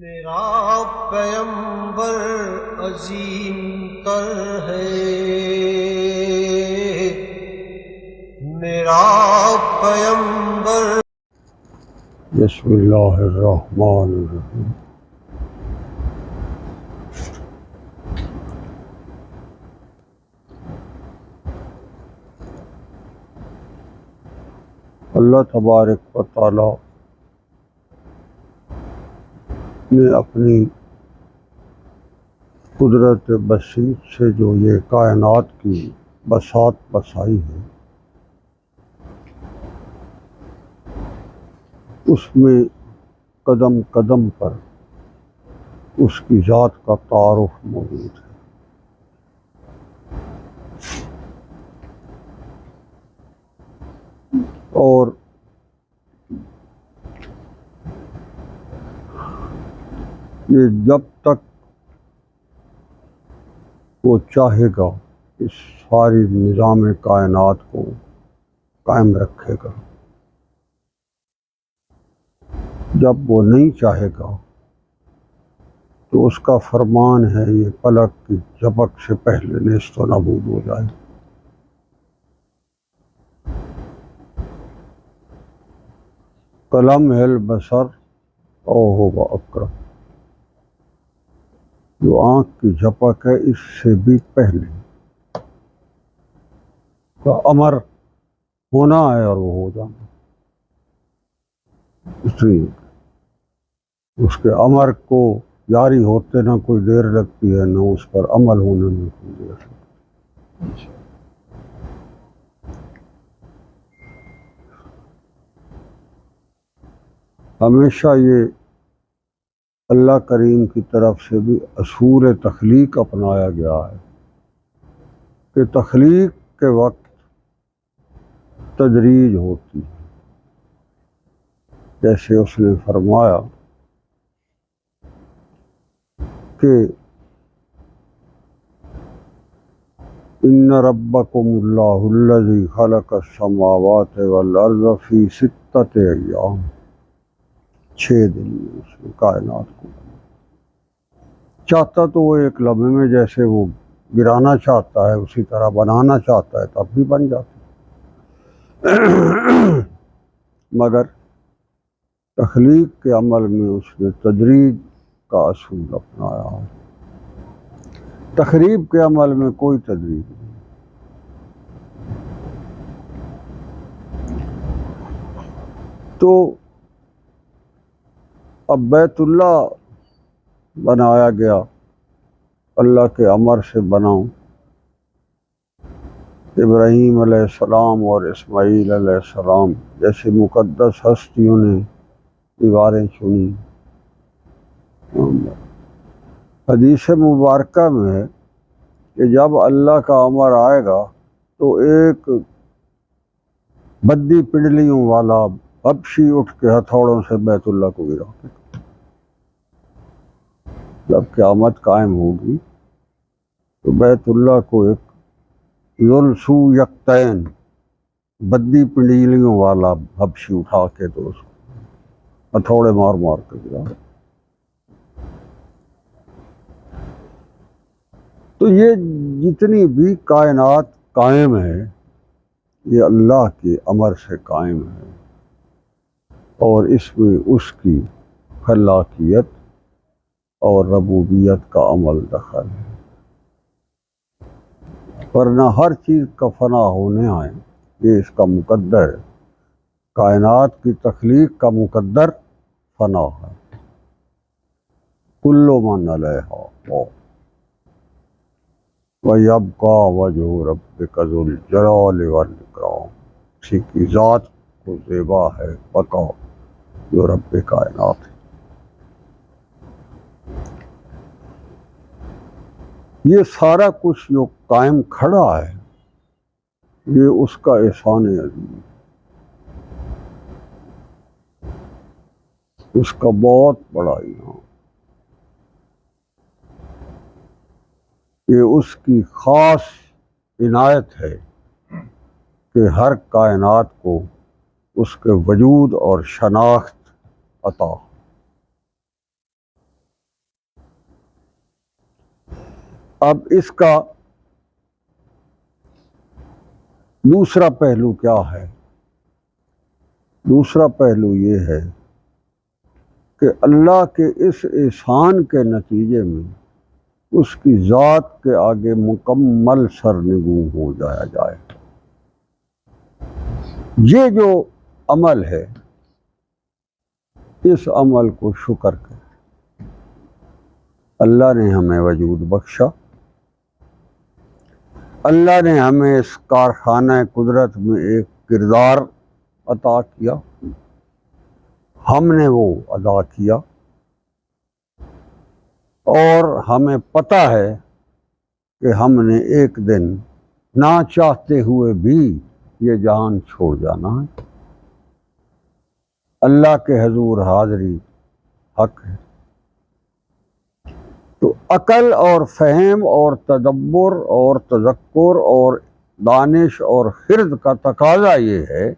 میرا پیمبر عظیم تر ہے، میرا پیمبر۔ بسم اللہ الرحمن الرحیم۔ اللہ تبارک و تعالی نے اپنی قدرت بسیط سے جو یہ کائنات کی بساط بسائی ہے، اس میں قدم قدم پر اس کی ذات کا تعارف موجود ہے۔ اور یہ جب تک وہ چاہے گا اس ساری نظام کائنات کو قائم رکھے گا، جب وہ نہیں چاہے گا تو اس کا فرمان ہے یہ پلک کی جھپک سے پہلے نیست و نابود ہو جائے۔ قلم البصر او ہوا اقرب، جو آنکھ کی جھپک ہے اس سے بھی پہلے کا امر ہونا ہے اور وہ ہو جانا، اس لیے اس کے امر کو جاری ہوتے نہ کوئی دیر لگتی ہے، نہ اس پر عمل ہونے میں کوئی دیر لگتی ہے۔ ہمیشہ یہ اللہ کریم کی طرف سے بھی اصول تخلیق اپنایا گیا ہے کہ تخلیق کے وقت تدریج ہوتی ہے، جیسے اس نے فرمایا کہ ان ربکم اللہ الذی خلق السماوات والارض فی ستۃ ایام، 6 دن میں اس نے کائنات کو چاہتا تو وہ ایک لمحے میں، جیسے وہ گرانا چاہتا ہے اسی طرح بنانا چاہتا ہے تب بھی بن جاتا ہے، مگر تخلیق کے عمل میں اس نے تدریج کا اصول اپنایا ہے۔ تخریب کے عمل میں کوئی تدریج نہیں۔ تو اب بیت اللہ بنایا گیا، اللہ کے امر سے بناؤں، ابراہیم علیہ السلام اور اسماعیل علیہ السلام جیسے مقدس ہستیوں نے دیواریں چنی۔ حدیث مبارکہ میں ہے کہ جب اللہ کا امر آئے گا تو ایک بدی پنڈلیوں والا حبشی اٹھ کے ہتھوڑوں سے بیت اللہ کو گرا دے گا۔ جب قیامت قائم ہوگی تو بیت اللہ کو ایک ذوالسو یکتین بدی پنڈلیوں والا حبشی اٹھا کے تو اس کو ہتھوڑے مار مار کے گرا دے۔ تو یہ جتنی بھی کائنات قائم ہے یہ اللہ کے امر سے قائم ہے، اور اس میں اس کی خلاقیت اور ربوبیت کا عمل دخل ہے، ورنہ ہر چیز کا فنا ہونے آئے یہ اس کا مقدر ہے۔ کائنات کی تخلیق کا مقدر فنا ہے، کل من علیہا فان وَيَبْقَى وَجْهُ رَبِّكَ ذُو الْجَلَالِ وَالْإِكْرَامِ، اسی کی ذات کو زیبا ہے بقا جو رب کائنات ہے۔ یہ سارا کچھ جو قائم کھڑا ہے یہ اس کا احسان عظیم ہے، اس کا بہت بڑا انعام، یہ اس کی خاص عنایت ہے کہ ہر کائنات کو اس کے وجود اور شناخت عطا۔ اب اس کا دوسرا پہلو کیا ہے؟ دوسرا پہلو یہ ہے کہ اللہ کے اس احسان کے نتیجے میں اس کی ذات کے آگے مکمل سرنگوں ہو جایا جائے۔ یہ جو عمل ہے، اس عمل کو شکر کریں۔ اللہ نے ہمیں وجود بخشا، اللہ نے ہمیں اس کارخانہ قدرت میں ایک کردار عطا کیا، ہم نے وہ ادا کیا، اور ہمیں پتہ ہے کہ ہم نے ایک دن نہ چاہتے ہوئے بھی یہ جہان چھوڑ جانا ہے۔ اللہ کے حضور حاضری حق ہے۔ تو عقل اور فہم اور تدبر اور تذکر اور دانش اور خرد کا تقاضا یہ ہے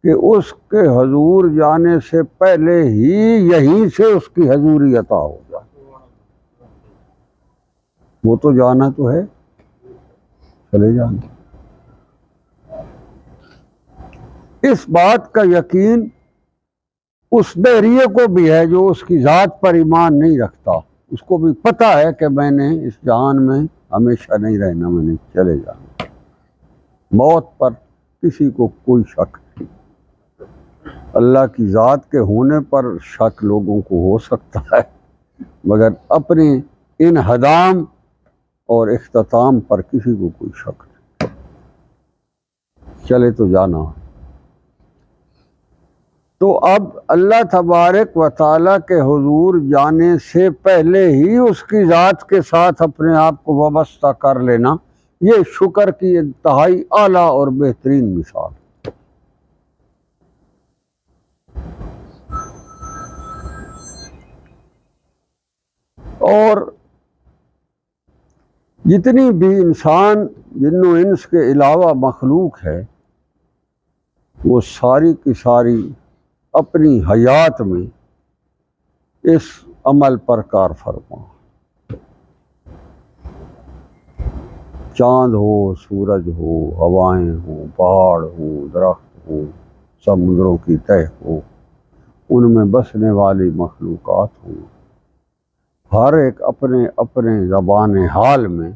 کہ اس کے حضور جانے سے پہلے ہی یہیں سے اس کی حضوری عطا ہو جائے۔ وہ تو جانا تو ہے، چلے جانا۔ اس بات کا یقین اس دہریے کو بھی ہے جو اس کی ذات پر ایمان نہیں رکھتا، اس کو بھی پتہ ہے کہ میں نے اس جہان میں ہمیشہ نہیں رہنا، میں نے چلے جانا۔ موت پر کسی کو کوئی شک نہیں۔ اللہ کی ذات کے ہونے پر شک لوگوں کو ہو سکتا ہے، مگر اپنے انہدام اور اختتام پر کسی کو کوئی شک نہیں۔ چلے تو جانا۔ تو اب اللہ تبارک و تعالیٰ کے حضور جانے سے پہلے ہی اس کی ذات کے ساتھ اپنے آپ کو وابستہ کر لینا، یہ شکر کی انتہائی اعلیٰ اور بہترین مثال۔ اور جتنی بھی انسان جن و انس کے علاوہ مخلوق ہے، وہ ساری کی ساری اپنی حیات میں اس عمل پر کار فرما۔ چاند ہو، سورج ہو، ہوائیں ہوں، پہاڑ ہوں، درخت ہوں، سمندروں کی تہ ہو، ان میں بسنے والی مخلوقات ہوں، ہر ایک اپنے اپنے زبان حال میں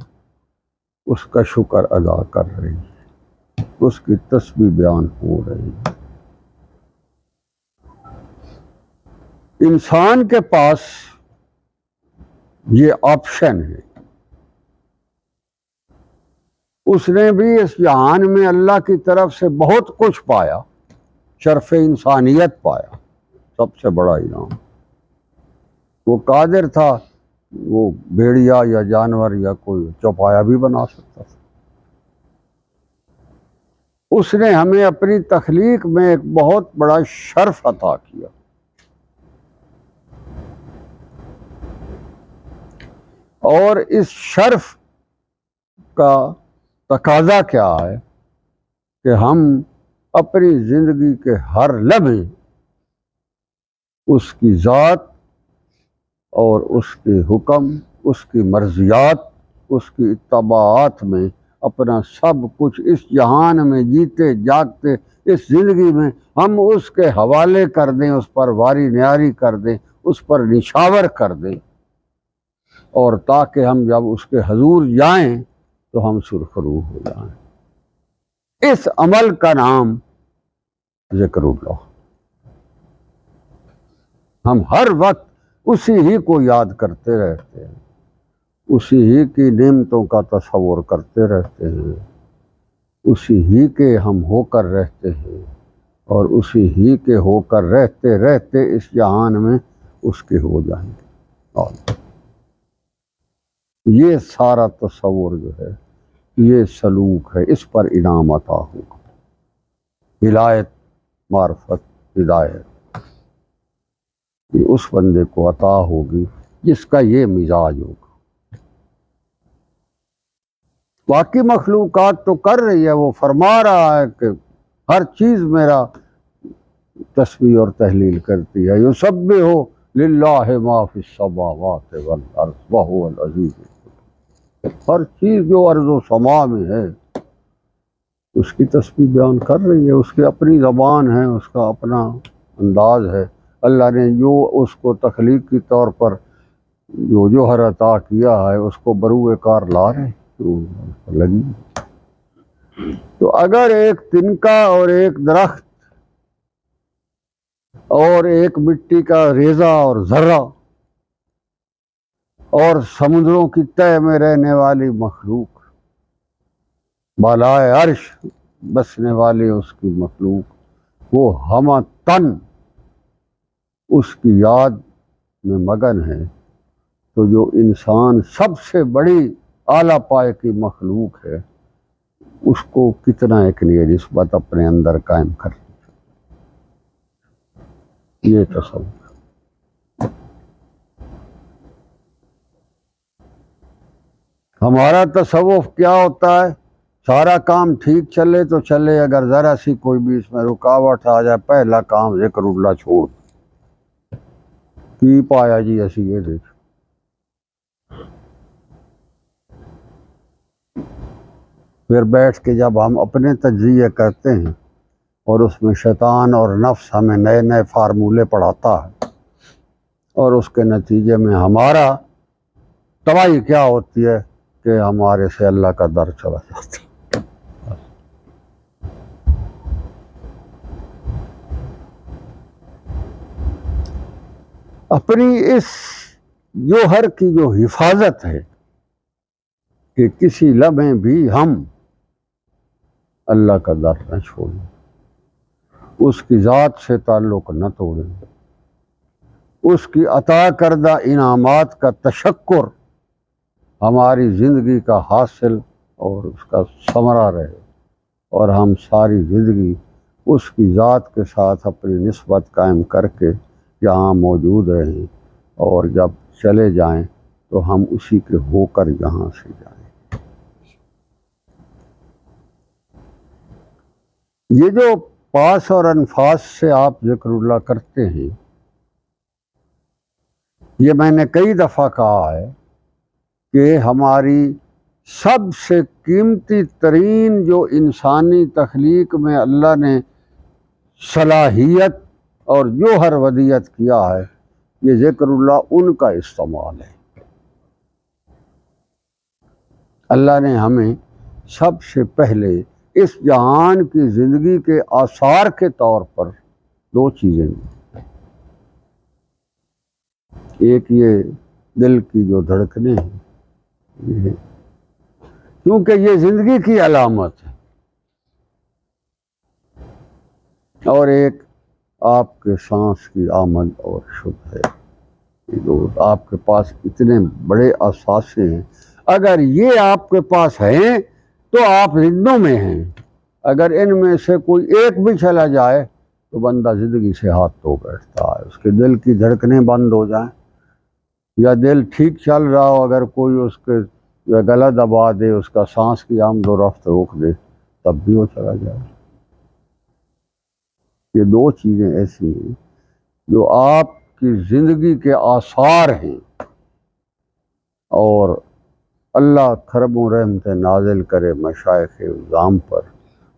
اس کا شکر ادا کر رہی ہے، اس کی تسبیح بیان ہو رہی ہے۔ انسان کے پاس یہ آپشن ہے، اس نے بھی اس جہان میں اللہ کی طرف سے بہت کچھ پایا، شرف انسانیت پایا، سب سے بڑا انعام۔ وہ قادر تھا وہ بھیڑیا یا جانور یا کوئی چوپایا بھی بنا سکتا تھا۔ اس نے ہمیں اپنی تخلیق میں ایک بہت بڑا شرف عطا کیا۔ اور اس شرف کا تقاضا کیا ہے کہ ہم اپنی زندگی کے ہر لمحے اس کی ذات اور اس کے حکم، اس کی مرضیات، اس کی اتباعات میں اپنا سب کچھ اس جہان میں جیتے جاگتے اس زندگی میں ہم اس کے حوالے کر دیں، اس پر واری نیاری کر دیں، اس پر نشاور کر دیں، اور تاکہ ہم جب اس کے حضور جائیں تو ہم سرخرو ہو جائیں۔ اس عمل کا نام ذکر اللہ۔ ہم ہر وقت اسی ہی کو یاد کرتے رہتے ہیں، اسی ہی کی نعمتوں کا تصور کرتے رہتے ہیں، اسی ہی کے ہم ہو کر رہتے ہیں، اور اسی ہی کے ہو کر رہتے رہتے اس جہان میں اس کے ہو جائیں گے۔ اور یہ سارا تصور جو ہے، یہ سلوک ہے، اس پر انعام عطا ہوگا۔ ولایت، معرفت، ہدایت یہ اس بندے کو عطا ہوگی جس کا یہ مزاج ہوگا۔ باقی مخلوقات تو کر رہی ہے، وہ فرما رہا ہے کہ ہر چیز میرا تسبیح اور تحلیل کرتی ہے۔ یسبح للہ ما فی السماوات والارض وہو العزیز الحکیم۔ ہر چیز جو ارض و سما میں ہے اس کی تسبیح بیان کر رہی ہے، اس کی اپنی زبان ہے، اس کا اپنا انداز ہے۔ اللہ نے جو اس کو تخلیق کی طور پر جو جوہر عطا کیا ہے اس کو بروئے کار لا رہے ہیں، تو لگی۔ تو اگر ایک تنکا اور ایک درخت اور ایک مٹی کا ریزہ اور ذرہ اور سمندروں کی تہ میں رہنے والی مخلوق، بالائے عرش بسنے والی اس کی مخلوق، وہ ہمہ تن اس کی یاد میں مگن ہے، تو جو انسان سب سے بڑی اعلیٰ پائے کی مخلوق ہے اس کو کتنا ایک نسبت اپنے اندر قائم کر یہ تصور۔ ہمارا تصوف کیا ہوتا ہے؟ سارا کام ٹھیک چلے تو چلے، اگر ذرا سی کوئی بھی اس میں رکاوٹ آ جائے پہلا کام ذکر اللہ چھوڑ کی پایا جی ایسی یہ دیکھ۔ پھر بیٹھ کے جب ہم اپنے تجزیے کرتے ہیں اور اس میں شیطان اور نفس ہمیں نئے نئے فارمولے پڑھاتا ہے، اور اس کے نتیجے میں ہمارا تباہی کیا ہوتی ہے کہ ہمارے سے اللہ کا در چلا جاتا ہے۔ اپنی اس جوہر کی جو حفاظت ہے کہ کسی لمحے بھی ہم اللہ کا در نہ چھوڑیں، اس کی ذات سے تعلق نہ توڑیں، اس کی عطا کردہ انعامات کا تشکر ہماری زندگی کا حاصل اور اس کا ثمرہ رہے، اور ہم ساری زندگی اس کی ذات کے ساتھ اپنی نسبت قائم کر کے یہاں موجود رہیں، اور جب چلے جائیں تو ہم اسی کے ہو کر یہاں سے جائیں۔ یہ جو پاس اور انفاس سے آپ ذکر اللہ کرتے ہیں، یہ میں نے کئی دفعہ کہا ہے کہ ہماری سب سے قیمتی ترین جو انسانی تخلیق میں اللہ نے صلاحیت اور جوہر ودیت کیا ہے، یہ ذکر اللہ ان کا استعمال ہے۔ اللہ نے ہمیں سب سے پہلے اس جہان کی زندگی کے آثار کے طور پر دو چیزیں دی۔ ایک یہ دل کی جو دھڑکنے ہیں، یہ کیونکہ یہ زندگی کی علامت ہے، اور ایک آپ کے سانس کی آمد اور شد ہے۔ یہ دو آپ کے پاس اتنے بڑے اثاثے ہیں، اگر یہ آپ کے پاس ہیں تو آپ زندوں میں ہیں، اگر ان میں سے کوئی ایک بھی چلا جائے تو بندہ زندگی سے ہاتھ دھو بیٹھتا ہے۔ اس کے دل کی دھڑکنیں بند ہو جائیں یا دل ٹھیک چل رہا ہو، اگر کوئی اس کے گلا دبا دے، اس کا سانس کی آمد و رفت روک دے، تب بھی وہ چلا جائے۔ یہ دو چیزیں ایسی ہیں جو آپ کی زندگی کے آثار ہیں، اور اللہ کرم و رحمت نازل کرے مشائخ اعظام پر،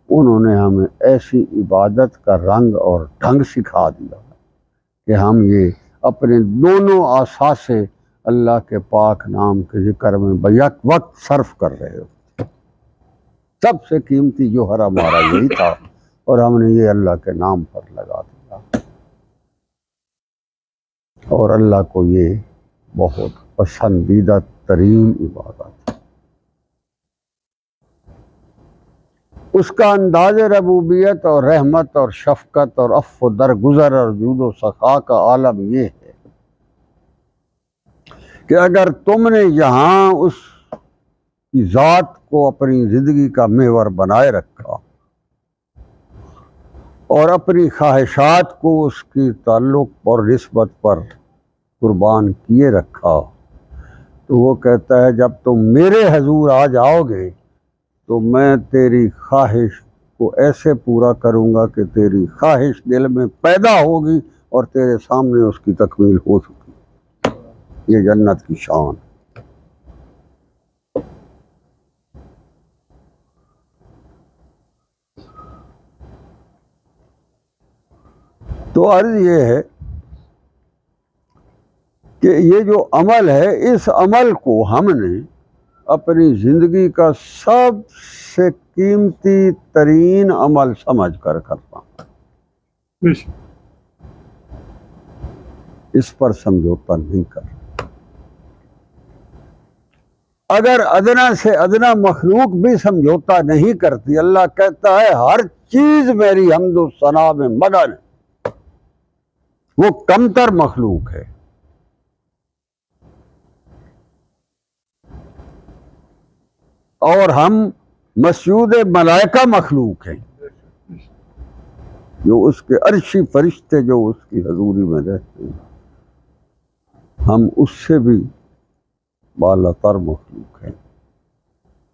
انہوں نے ہمیں ایسی عبادت کا رنگ اور ڈھنگ سکھا دیا کہ ہم یہ اپنے دونوں اثاثے اللہ کے پاک نام کے ذکر میں بیک وقت صرف کر رہے ہو۔ سب سے قیمتی جوہر ہمارا یہی تھا، اور ہم نے یہ اللہ کے نام پر لگا دیا، اور اللہ کو یہ بہت پسندیدہ ترین عبادت ہے۔ اس کا انداز ربوبیت اور رحمت اور شفقت اور عفو درگزر اور جود و سخا کا عالم یہ ہے کہ اگر تم نے یہاں اس کی ذات کو اپنی زندگی کا محور بنائے رکھا اور اپنی خواہشات کو اس کی تعلق اور نسبت پر قربان کیے رکھا، تو وہ کہتا ہے جب تم میرے حضور آ جاؤ گے تو میں تیری خواہش کو ایسے پورا کروں گا کہ تیری خواہش دل میں پیدا ہوگی اور تیرے سامنے اس کی تکمیل ہو چکی۔ یہ جنت کی شان۔ تو عرض یہ ہے کہ یہ جو عمل ہے، اس عمل کو ہم نے اپنی زندگی کا سب سے قیمتی ترین عمل سمجھ کر کرنا، اس پر سمجھوتا نہیں کرنا۔ اگر ادنا سے ادنا مخلوق بھی سمجھوتا نہیں کرتی، اللہ کہتا ہے ہر چیز میری حمد و ثنا میں مگن ہے، وہ کمتر مخلوق ہے۔ اور ہم مسجود ملائکہ مخلوق ہیں، جو اس کے عرشی فرشتے جو اس کی حضوری میں رہتے ہیں، ہم اس سے بھی بالا تر مخلوق ہیں۔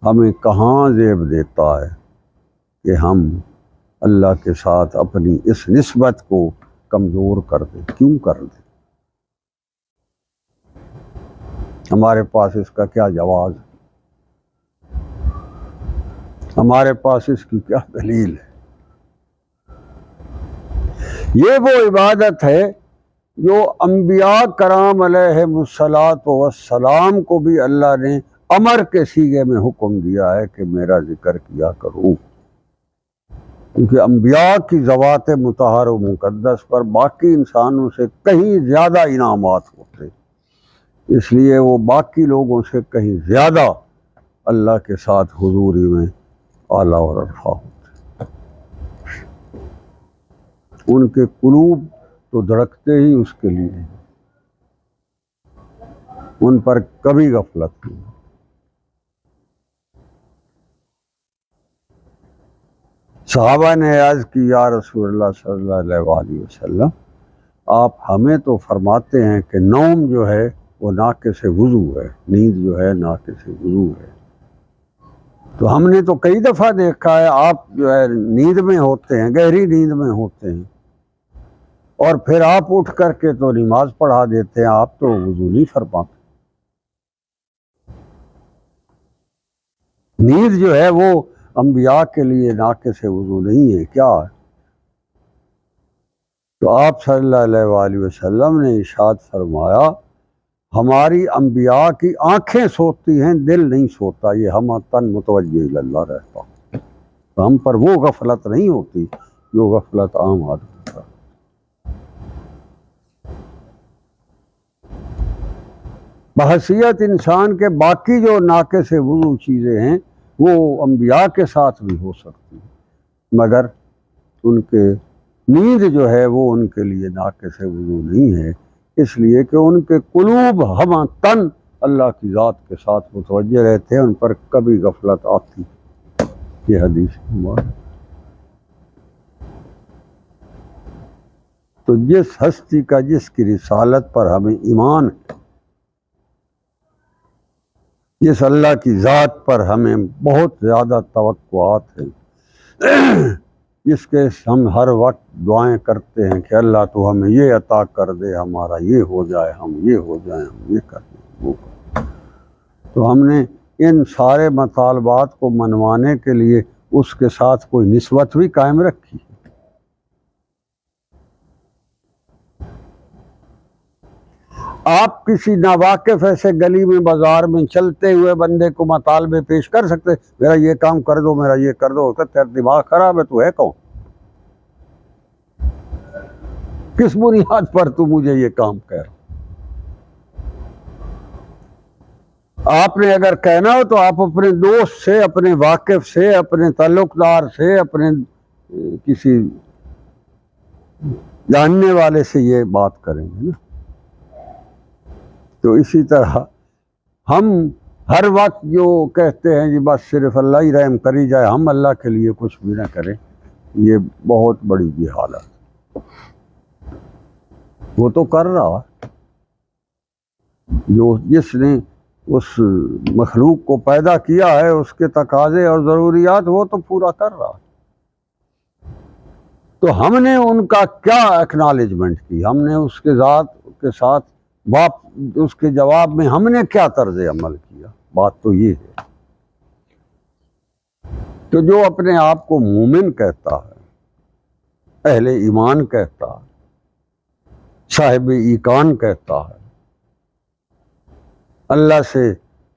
ہمیں کہاں زیب دیتا ہے کہ ہم اللہ کے ساتھ اپنی اس نسبت کو کمزور کر دیں؟ کیوں کر دیں؟ ہمارے پاس اس کا کیا جواز ہے؟ ہمارے پاس اس کی کیا دلیل ہے؟ یہ وہ عبادت ہے جو انبیاء کرام علیہم الصلاۃ والسلام کو بھی اللہ نے امر کے صیغے میں حکم دیا ہے کہ میرا ذکر کیا کرو، کیونکہ انبیاء کی ذوات مطہر و مقدس پر باقی انسانوں سے کہیں زیادہ انعامات ہوتے، اس لیے وہ باقی لوگوں سے کہیں زیادہ اللہ کے ساتھ حضوری میں اعلیٰ و رفیع ہوتے۔ ان کے قلوب تو دھڑکتے ہی اس کے لیے ہیں، ان پر کبھی غفلت نہیں۔ صحابہ نے عرض کی یا رسول اللہ صلی اللہ علیہ وآلہ وسلم، آپ ہمیں تو فرماتے ہیں کہ نوم جو ہے وہ ناقص وضو ہے، نیند جو ہے ناقص وضو ہے، تو ہم نے تو کئی دفعہ دیکھا ہے آپ جو ہے نیند میں ہوتے ہیں، گہری نیند میں ہوتے ہیں، اور پھر آپ اٹھ کر کے تو نماز پڑھا دیتے ہیں، آپ تو وضو نہیں فرماتے۔ نیند جو ہے وہ انبیاء کے لیے ناقص وضو نہیں ہے، کیا ہے؟ تو آپ صلی اللہ علیہ وآلہ وسلم نے ارشاد فرمایا ہماری انبیاء کی آنکھیں سوتی ہیں، دل نہیں سوتا، یہ ہم تن متوجہ اللہ رہتا، تو ہم پر وہ غفلت نہیں ہوتی جو غفلت عام آدمی پر۔ بحیثیت انسان کے باقی جو ناقص وضو چیزیں ہیں وہ انبیاء کے ساتھ بھی ہو سکتی ہیں، مگر ان کے نیند جو ہے وہ ان کے لیے ناقص وضو نہیں ہے، اس لیے کہ ان کے قلوب ہم تن اللہ کی ذات کے ساتھ متوجہ رہتے ہیں، ان پر کبھی غفلت آتی۔ یہ حدیث مبارک۔ تو جس ہستی کا جس کی رسالت پر ہمیں ایمان ہے، جس اللہ کی ذات پر ہمیں بہت زیادہ توقعات ہیں، جس کے ہم ہر وقت دعائیں کرتے ہیں کہ اللہ تو ہمیں یہ عطا کر دے، ہمارا یہ ہو جائے، ہم یہ ہو جائیں، ہم یہ کر دیں، وہ کر دیں، تو ہم نے ان سارے مطالبات کو منوانے کے لیے اس کے ساتھ کوئی نسبت بھی قائم رکھی۔ آپ کسی ناواقف ایسے گلی میں بازار میں چلتے ہوئے بندے کو مطالبے پیش کر سکتے، میرا یہ کام کر دو، میرا یہ کر دو، تیرا دماغ خراب ہے، تو ہے کون؟ کس بنیاد پر تو مجھے یہ کام کہہ رہا؟ آپ نے اگر کہنا ہو تو آپ اپنے دوست سے، اپنے واقف سے، اپنے تعلق دار سے، اپنے کسی جاننے والے سے یہ بات کریں گے نا۔ تو اسی طرح ہم ہر وقت جو کہتے ہیں جی بس صرف اللہ ہی رحم کری جائے، ہم اللہ کے لیے کچھ بھی نہ کریں، یہ بہت بڑی جہالت۔ وہ تو کر رہا جو جس نے اس مخلوق کو پیدا کیا ہے، اس کے تقاضے اور ضروریات وہ تو پورا کر رہا ہے، تو ہم نے ان کا کیا ایکنالجمنٹ کی، ہم نے اس کے ذات کے ساتھ اس کے جواب میں ہم نے کیا طرز عمل کیا؟ بات تو یہ ہے۔ تو جو اپنے آپ کو مومن کہتا ہے، اہل ایمان کہتا ہے، صاحب ایقان کہتا ہے، اللہ سے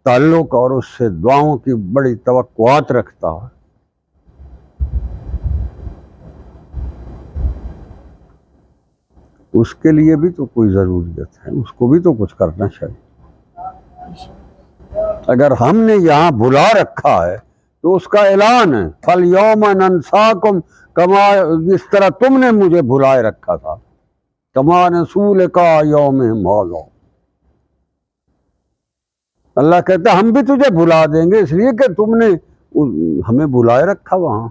تعلق اور اس سے دعاؤں کی بڑی توقعات رکھتا ہے، اس کے لیے بھی تو کوئی ضروریت ہے، اس کو بھی تو کچھ کرنا چاہیے۔ اگر ہم نے یہاں بلا رکھا ہے تو اس کا اعلان ہے، فَالْيَوْمَ نَنْسَاكُمْ كَمَا، جس طرح تم نے مجھے بلائے رکھا تھا، كَمَا نَسُوا لِقَاءَ يَوْمِهِمْ هَٰذَا۔ اللہ کہتا ہے ہم بھی تجھے بلا دیں گے، اس لیے کہ تم نے ہمیں بلائے رکھا وہاں،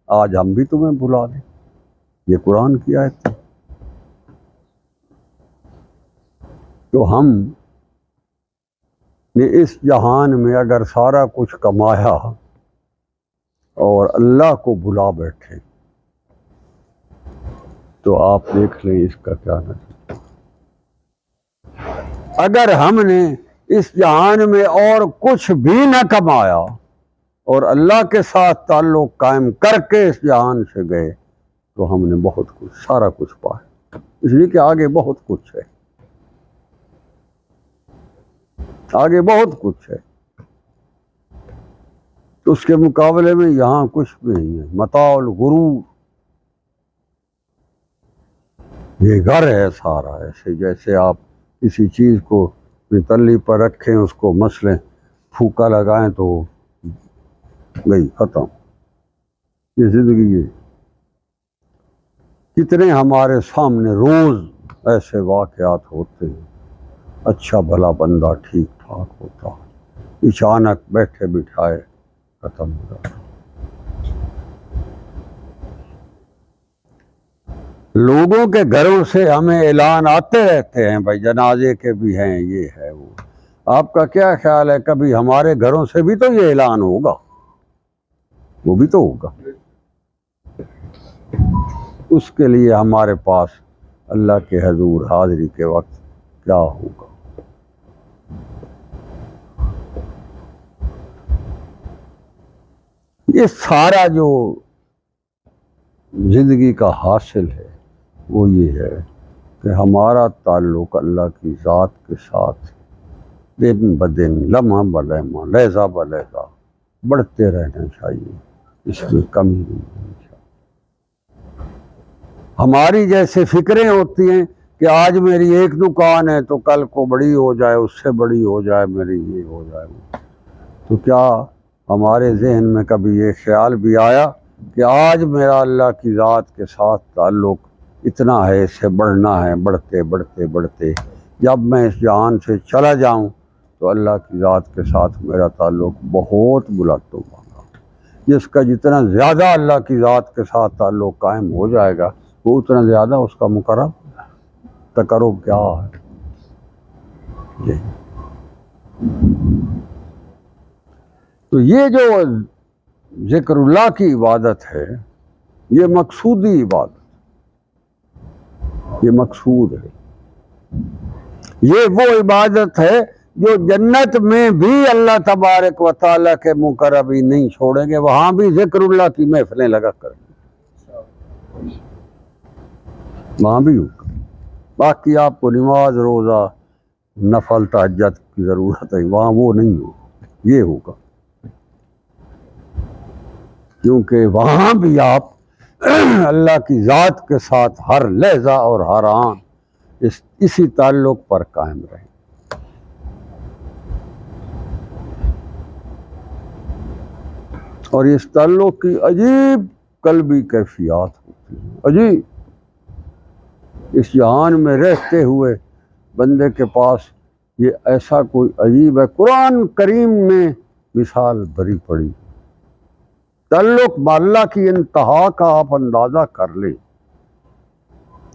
آج ہم بھی تمہیں بلا دیں۔ یہ قرآن کی آیت ہے۔ تو ہم نے اس جہان میں اگر سارا کچھ کمایا اور اللہ کو بلا بیٹھے تو آپ دیکھ لیں اس کا کیا نتیجہ۔ اگر ہم نے اس جہان میں اور کچھ بھی نہ کمایا اور اللہ کے ساتھ تعلق قائم کر کے اس جہان سے گئے تو ہم نے بہت کچھ، سارا کچھ پایا، اس لیے کہ آگے بہت کچھ ہے، آگے بہت کچھ ہے، اس کے مقابلے میں یہاں کچھ بھی نہیں ہے۔ متاع الغرور، یہ گھر ہے سارا، ایسے جیسے آپ کسی چیز کو تلی پر رکھیں، اس کو مسلیں، پھوکا لگائیں تو گئی، ختم۔ یہ زندگی ہے۔ کتنے ہمارے سامنے روز ایسے واقعات ہوتے ہیں، اچھا بھلا بندہ ٹھیک ٹھاک ہوتا ہے، اچانک بیٹھے بٹھائے ختم ہو جاتا۔ لوگوں کے گھروں سے ہمیں اعلان آتے رہتے ہیں، بھائی جنازے کے بھی ہیں، یہ ہے وہ۔ آپ کا کیا خیال ہے کبھی ہمارے گھروں سے بھی تو یہ اعلان ہوگا؟ وہ بھی تو ہوگا۔ اس کے لیے ہمارے پاس اللہ کے حضور حاضری کے وقت کیا ہوگا؟ یہ سارا جو زندگی کا حاصل ہے وہ یہ ہے کہ ہمارا تعلق اللہ کی ذات کے ساتھ دن بدن، لمحہ بلمحہ، لحظہ بلحظہ بڑھتے رہنا چاہیے، اس میں کمی نہیں ہونی چاہیے۔ ہماری جیسے فکریں ہوتی ہیں کہ آج میری ایک دکان ہے تو کل کو بڑی ہو جائے، اس سے بڑی ہو جائے، میری یہ ہو جائے، تو کیا ہمارے ذہن میں کبھی یہ خیال بھی آیا کہ آج میرا اللہ کی ذات کے ساتھ تعلق اتنا ہے، اس سے بڑھنا ہے، بڑھتے بڑھتے بڑھتے جب میں اس جہان سے چلا جاؤں تو اللہ کی ذات کے ساتھ میرا تعلق بہت بلند ہوگا۔ جس کا جتنا زیادہ اللہ کی ذات کے ساتھ تعلق قائم ہو جائے گا وہ اتنا زیادہ اس کا مقرب تقرب کیا ہے۔ تو یہ جو ذکر اللہ کی عبادت ہے یہ مقصودی عبادت، یہ مقصود ہے، یہ وہ عبادت ہے جو جنت میں بھی اللہ تبارک و تعالیٰ کے مقربین نہیں چھوڑیں گے، وہاں بھی ذکر اللہ کی محفلیں لگا کریں گے، وہاں بھی ہوگا۔ باقی آپ کو نماز روزہ نفل تہجد کی ضرورت ہے، وہاں وہ نہیں ہوگا، یہ ہوگا، کیونکہ وہاں بھی آپ اللہ کی ذات کے ساتھ ہر لحظہ اور ہر آن اسی تعلق پر قائم رہیں۔ اور اس تعلق کی عجیب قلبی کیفیات ہوتی ہیں، عجیب۔ اس جہان میں رہتے ہوئے بندے کے پاس یہ ایسا کوئی عجیب ہے، قرآن کریم میں مثال بھری پڑی، تعلق اللہ کی انتہا کا آپ اندازہ کر لیں۔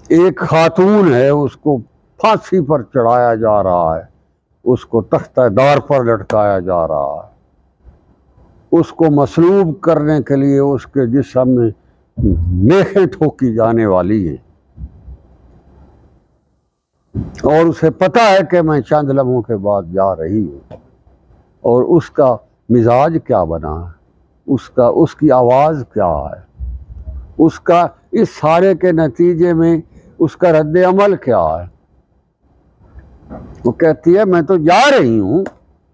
ایک خاتون ہے، اس کو پھانسی پر چڑھایا جا رہا ہے، اس کو تختہ دار پر لٹکایا جا رہا ہے، اس کو مصلوب کرنے کے لیے اس کے جسم میں میخیں ٹھوکی جانے والی ہیں، اور اسے پتہ ہے کہ میں چند لمحوں کے بعد جا رہی ہوں، اور اس کا مزاج کیا بنا ہے، اس کی آواز کیا ہے، اس کا اس سارے کے نتیجے میں اس کا رد عمل کیا ہے، وہ کہتی ہے میں تو جا رہی ہوں،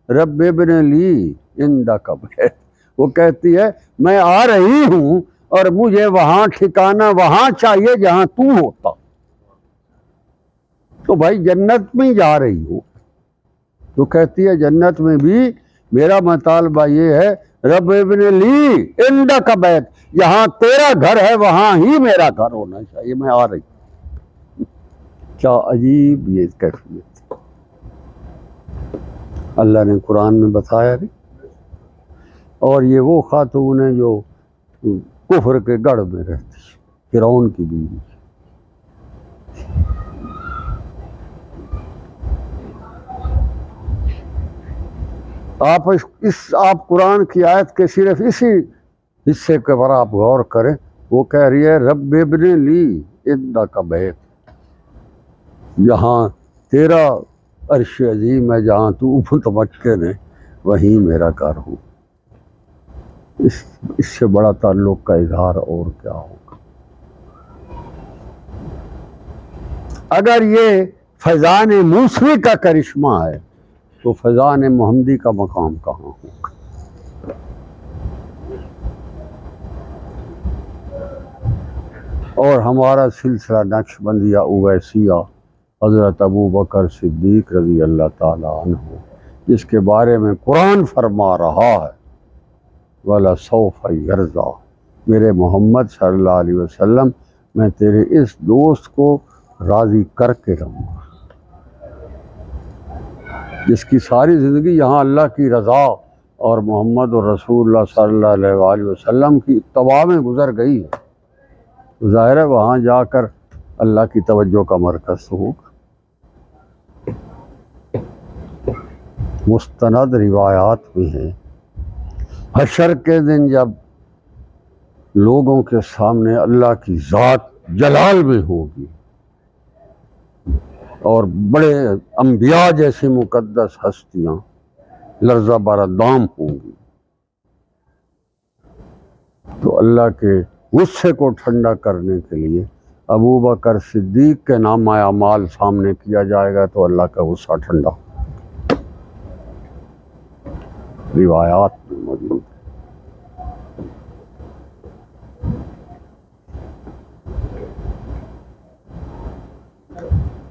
رب ابن لی عندک بیت، وہ کہتی ہے میں آ رہی ہوں اور مجھے وہاں ٹھکانہ وہاں چاہیے جہاں تو ہوتا۔ تو بھائی جنت میں جا رہی ہوں، تو کہتی ہے جنت میں بھی میرا مطالبہ یہ ہے رب ابن لی عندک بیت، جہاں تیرا گھر ہے وہاں ہی میرا گھر ہونا چاہیے، میں آ رہی ہوں۔ کیا عجیب یہ کیفیت اللہ نے قرآن میں بتایا نہیں۔ اور یہ وہ خاتون ہے جو کفر کے گڑھ میں رہتی، فرعون کی بیوی۔ آپ قرآن کی آیت کے صرف اسی حصے کے پر آپ غور کریں، وہ کہہ رہی ہے رب ابن لی عندک بیت، جہاں تیرا عرش عظیم ہے، جہاں تو متمکن ہے وہیں میرا گھر ہو۔ اس سے بڑا تعلق کا اظہار اور کیا ہوگا؟ اگر یہ فیضان موسوی کا کرشمہ ہے تو فیضان محمدی کا مقام کہاں ہوگا؟ اور ہمارا سلسلہ نقشبندیہ اویسیہ حضرت ابو بکر صدیق رضی اللہ تعالیٰ عنہ، جس کے بارے میں قرآن فرما رہا ہے وَلَسَوْفَ يَرْضَىٰ، میرے محمد صلی اللہ علیہ وسلم میں تیرے اس دوست کو راضی کر کے رہوں گا، جس کی ساری زندگی یہاں اللہ کی رضا اور محمد رسول اللہ صلی اللہ علیہ وآلہ وسلم کی اتباع میں گزر گئی ہے، ظاہر ہے وہاں جا کر اللہ کی توجہ کا مرکز ہوگا۔ مستند روایات میں ہیں حشر کے دن جب لوگوں کے سامنے اللہ کی ذات جلال میں ہوگی اور بڑے انبیاء جیسی مقدس ہستیاں لرزہ بردام ہوں گی، تو اللہ کے غصے کو ٹھنڈا کرنے کے لیے ابو بکر صدیق کے نامہ اعمال سامنے کیا جائے گا تو اللہ کا غصہ ٹھنڈا ہوگا۔ روایات میں موجود ہے۔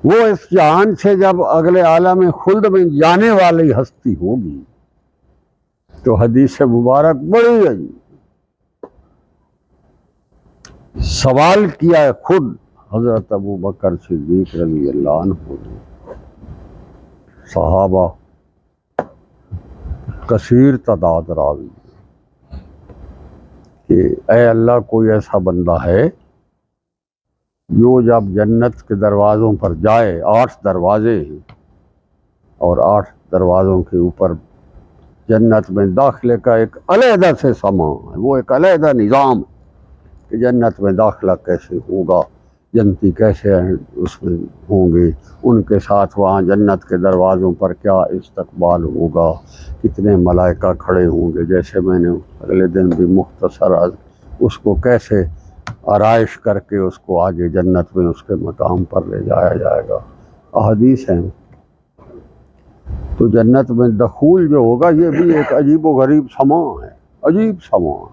وہ اس جہان سے جب اگلے عالم خلد میں جانے والی ہستی ہوگی تو حدیث مبارک بڑی عجیب، سوال کیا ہے خود حضرت ابو بکر صدیق رضی اللہ عنہ نے، صحابہ کثیر تعداد راوی، کہ اے اللہ کوئی ایسا بندہ ہے جو جب جنت کے دروازوں پر جائے، 8 دروازے ہیں اور 8 دروازوں کے اوپر جنت میں داخلے کا ایک علیحدہ سے سامان ہے، وہ ایک علیحدہ نظام ہے کہ جنت میں داخلہ کیسے ہوگا، جنتی کیسے اس میں ہوں گے، ان کے ساتھ وہاں جنت کے دروازوں پر کیا استقبال ہوگا، کتنے ملائکہ کھڑے ہوں گے، جیسے میں نے اگلے دن بھی مختصر اس کو کیسے آرائش کر کے اس کو آگے جنت میں اس کے مقام پر لے جایا جائے گا، احادیث ہیں۔ تو جنت میں دخول جو ہوگا یہ بھی ایک عجیب و غریب سماں ہے، عجیب سماں،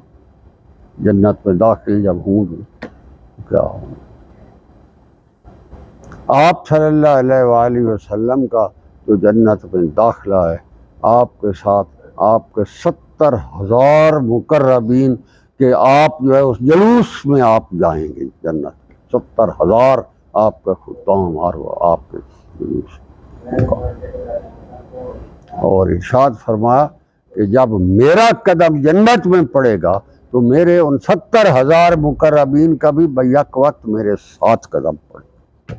جنت میں داخل جب ہوں گے کیا ہوں۔ آپ صلی اللہ علیہ وآلہ وسلم کا جو جنت میں داخلہ ہے، آپ کے ساتھ آپ کے 70,000 مقربین کہ آپ جو ہے اس جلوس میں آپ جائیں گے جنت، 70,000 آپ کا خدام اور آپ کے جلوس۔ اور ارشاد فرمایا کہ جب میرا قدم جنت میں پڑے گا تو میرے ان 70,000 مقربین کا بھی بیک وقت میرے ساتھ قدم پڑے گا۔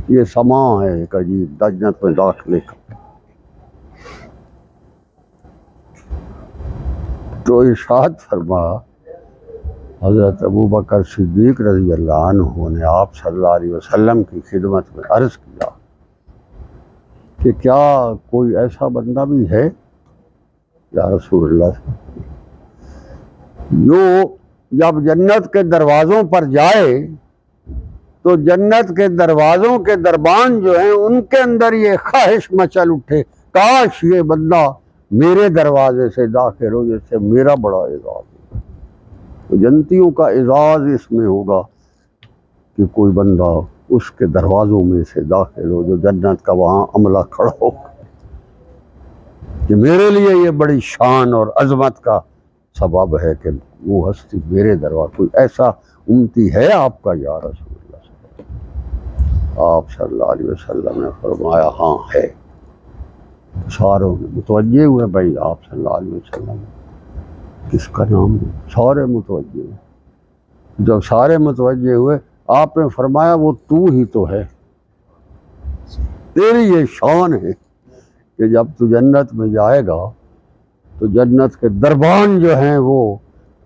یہ سماں ہے ایک عجیب جنت میں داخلے کا۔ تو ارشاد فرمایا حضرت ابو بکر صدیق رضی اللہ عنہ نے آپ صلی اللہ علیہ وسلم کی خدمت میں عرض کیا کہ کیا کوئی ایسا بندہ بھی ہے یا رسول اللہ جو جب جنت کے دروازوں پر جائے تو جنت کے دروازوں کے دربان جو ہیں ان کے اندر یہ خواہش مچل اٹھے، کاش یہ بندہ میرے دروازے سے داخل ہو، جس سے میرا بڑا اعزاز ہو۔ تو جنتیوں کا اعزاز اس میں ہوگا کہ کوئی بندہ اس کے دروازوں میں سے داخل ہو جو جنت کا وہاں عملہ کھڑا ہو کہ میرے لیے یہ بڑی شان اور عظمت کا سبب ہے کہ وہ ہستی میرے دروازے۔ کوئی ایسا امتی ہے آپ کا یا رسول اللہ؟ آپ صلی اللہ علیہ وسلم نے فرمایا ہاں ہے۔ ساروں نے متوجہ ہوئے، بھائی آپ صلی اللہ علیہ وسلم کس کا نام ہے؟ سارے متوجہ ہوئے۔ جب سارے متوجہ ہوئے آپ نے فرمایا وہ تو ہی تو ہے، تیری یہ شان ہے کہ جب تو جنت میں جائے گا تو جنت کے دربان جو ہیں وہ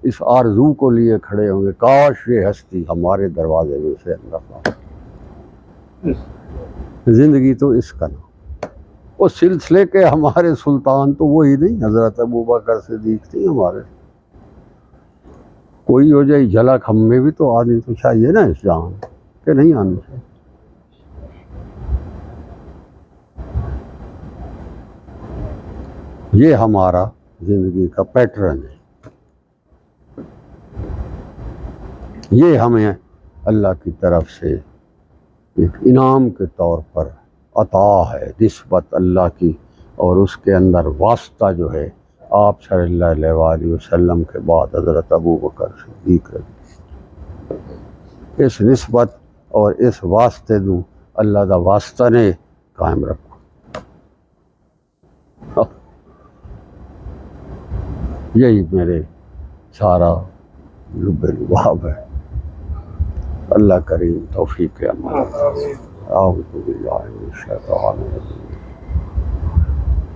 اس آرزو کو لیے کھڑے ہوں گے، کاش یہ ہستی ہمارے دروازے میں سے اندر آ۔ زندگی تو اس کا نام، وہ سلسلے کے ہمارے سلطان تو وہی نہیں، حضرت ابوبکر صدیق تھی ہمارے۔ کوئی ہو جائے جھلک ہم میں بھی تو آنی تو چاہیے نا اس جہاں، کہ نہیں آنی چاہیے؟ یہ ہمارا زندگی کا پیٹرن ہے، یہ ہمیں اللہ کی طرف سے ایک انعام کے طور پر عطا ہے، نسبت اللہ کی، اور اس کے اندر واسطہ جو ہے آپ صلی اللہ علیہ وآلہ وسلم کے بعد حضرت ابوبکر صدیق رضی۔ اس نسبت اور اس واسطے نو اللہ دا واسطہ نے قائم رکھو۔ یہی میرے سارا لب لباب ہے۔ اللہ کریم توفیق عمل۔ اعوذ باللہ من الشیطان الرجیم۔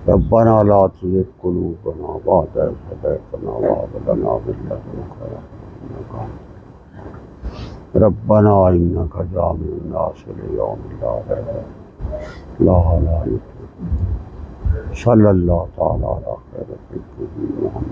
ربنا لا تزغ قلوبنا بعد إذ هديتنا وهب لنا من لدنك رحمة إنك أنت ربنا إنك جامع الناس ليوم لا ريب فيه لا صلی اللہ تعالی علی خیر خلقہ محمد